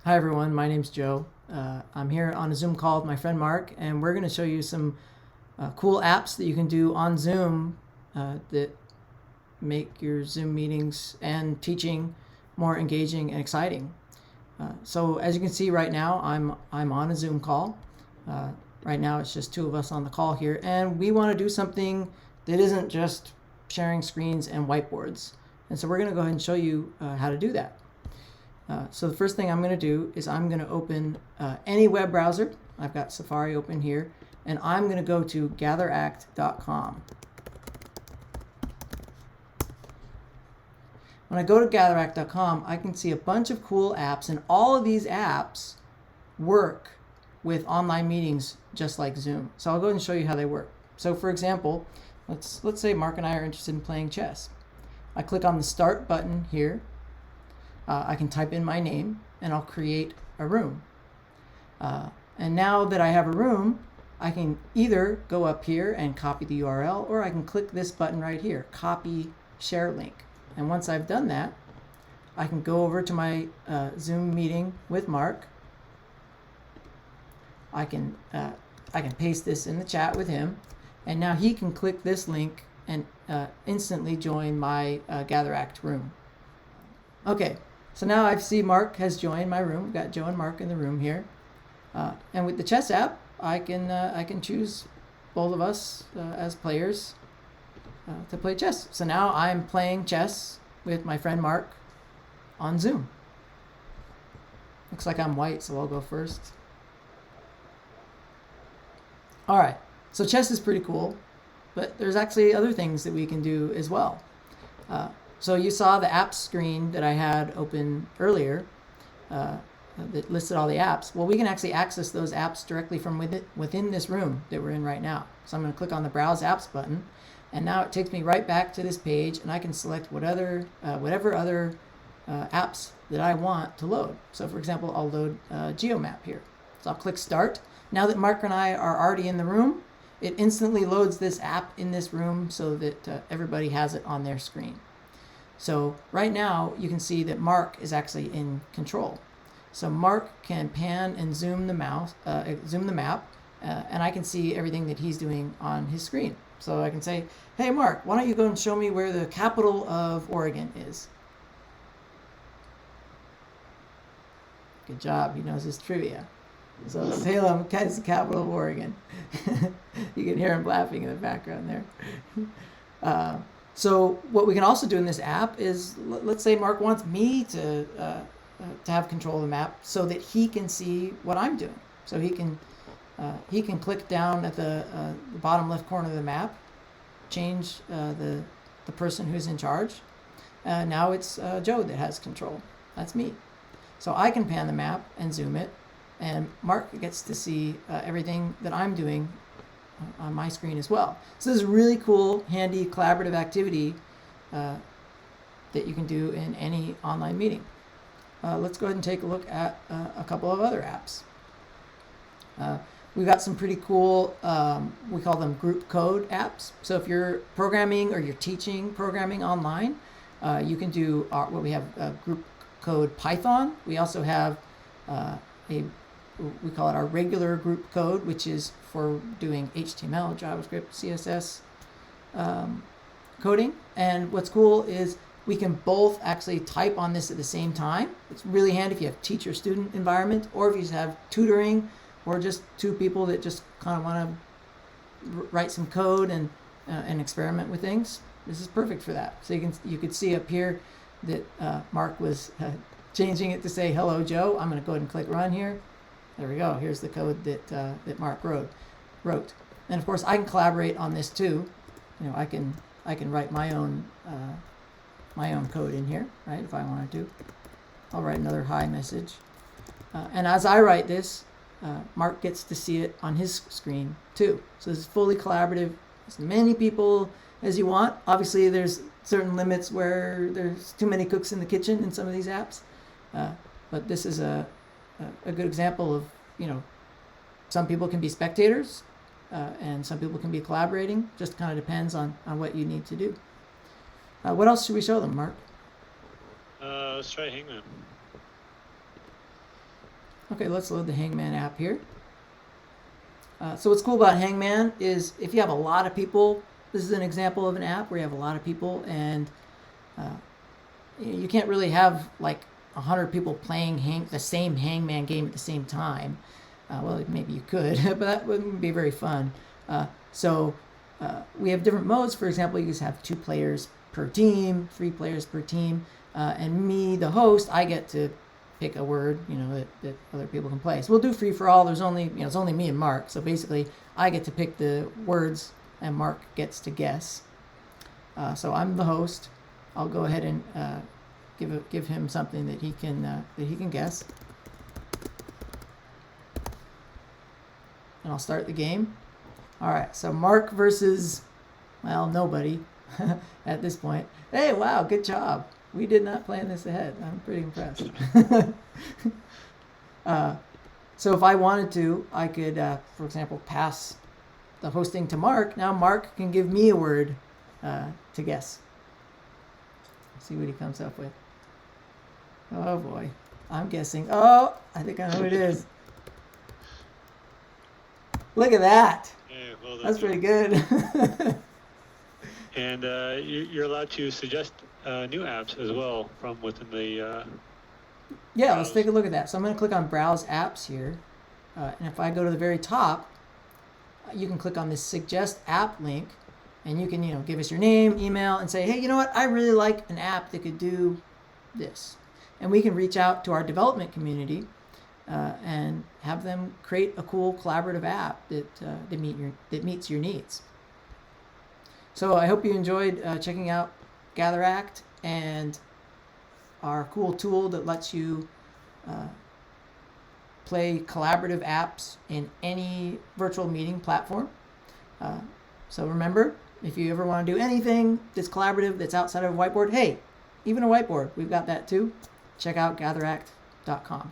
Hi everyone, my name's Joe. I'm here on a Zoom call with my friend Mark, and we're going to show you some cool apps that you can do on Zoom that make your Zoom meetings and teaching more engaging and exciting. So as you can see right now, I'm on a Zoom call. Right now it's just two of us on the call here, and we want to do something that isn't just sharing screens and whiteboards. And so we're going to go ahead and show you how to do that. So the first thing I'm going to do is I'm going to open any web browser. I've got Safari open here, and I'm going to go to gatheract.com. When I go to gatheract.com, I can see a bunch of cool apps, and all of these apps work with online meetings just like Zoom. So I'll go ahead and show you how they work. So for example, let's say Mark and I are interested in playing chess. I click on the Start button here. I can type in my name and I'll create a room. And now that I have a room, I can either go up here and copy the URL, or I can click this button right here, copy share link. And once I've done that, I can go over to my Zoom meeting with Mark. I can paste this in the chat with him, and now he can click this link and instantly join my GatherAct room. Okay. So now I see Mark has joined my room. We've got Joe and Mark in the room here. And with the chess app, I can choose both of us as players to play chess. So now I'm playing chess with my friend Mark on Zoom. Looks like I'm white, so I'll go first. All right, so chess is pretty cool, but there's actually other things that we can do as well. So you saw the apps screen that I had open earlier that listed all the apps. Well, we can actually access those apps directly from within this room that we're in right now. So I'm going to click on the Browse Apps button, and now it takes me right back to this page, and I can select whatever other apps that I want to load. So for example, I'll load GeoMap here. So I'll click Start. Now that Mark and I are already in the room, it instantly loads this app in this room so that everybody has it on their screen. So right now you can see that Mark is actually in control. So Mark can pan and zoom the map, and I can see everything that he's doing on his screen. So I can say, hey Mark, why don't you go and show me where the capital of Oregon is? Good job, he knows his trivia. So Salem is the capital of Oregon. You can hear him laughing in the background there. So what we can also do in this app is, let's say Mark wants me to have control of the map so that he can see what I'm doing. So he can click down at the bottom left corner of the map, change the person who's in charge. Now it's Joe that has control. That's me. So I can pan the map and zoom it, and Mark gets to see everything that I'm doing on my screen as well. So this is a really cool, handy, collaborative activity that you can do in any online meeting. Let's go ahead and take a look at a couple of other apps. We've got some pretty cool, we call them GroupCode apps. So if you're programming or you're teaching programming online, you can do what we have GroupCode Python. We also have we call it our regular group code, which is for doing HTML, JavaScript, CSS coding. And what's cool is we can both actually type on this at the same time. It's really handy if you have teacher-student environment, or if you just have tutoring, or just two people that just kind of want to write some code and experiment with things. This is perfect for that. So you could see up here that Mark was changing it to say, hello, Joe. I'm going to go ahead and click run here. There we go. Here's the code that Mark wrote. And of course, I can collaborate on this too. You know, I can write my own code in here, right? If I wanted to, I'll write another hi message. And as I write this, Mark gets to see it on his screen too. So this is fully collaborative. As many people as you want. Obviously, there's certain limits where there's too many cooks in the kitchen in some of these apps. But this is a good example of, you know, some people can be spectators and some people can be collaborating. Just kind of depends on what you need to do. What else should we show them, Mark? Let's try Hangman. Okay, let's load the Hangman app here. So what's cool about Hangman is if you have a lot of people, this is an example of an app where you have a lot of people, and you can't really have like 100 people playing the same Hangman game at the same time. Well, maybe you could, but that wouldn't be very fun. So we have different modes. For example, you just have 2 players per team, 3 players per team, and me, the host, I get to pick a word, that other people can play. So we'll do free for all. There's only, it's only me and Mark. So basically, I get to pick the words, and Mark gets to guess. So I'm the host. I'll go ahead and give him something that he can guess, and I'll start the game. All right. So Mark versus, well, nobody at this point. Hey, wow, good job. We did not plan this ahead. I'm pretty impressed. So if I wanted to, I could, for example, pass the hosting to Mark. Now Mark can give me a word to guess. See what he comes up with. Oh boy, I'm guessing. Oh, I think I know what it is. Look at that. Yeah, well done. That's pretty good. And you're allowed to suggest new apps as well from within the Yeah, let's take a look at that. So I'm going to click on Browse Apps here. And if I go to the very top, you can click on this Suggest App link. And you can, give us your name, email, and say, hey, you know what? I really like an app that could do this. And we can reach out to our development community and have them create a cool collaborative app that meets your needs. So I hope you enjoyed checking out GatherAct and our cool tool that lets you play collaborative apps in any virtual meeting platform. So remember, if you ever want to do anything that's collaborative, that's outside of a whiteboard, hey, even a whiteboard, we've got that too. Check out gatheract.com.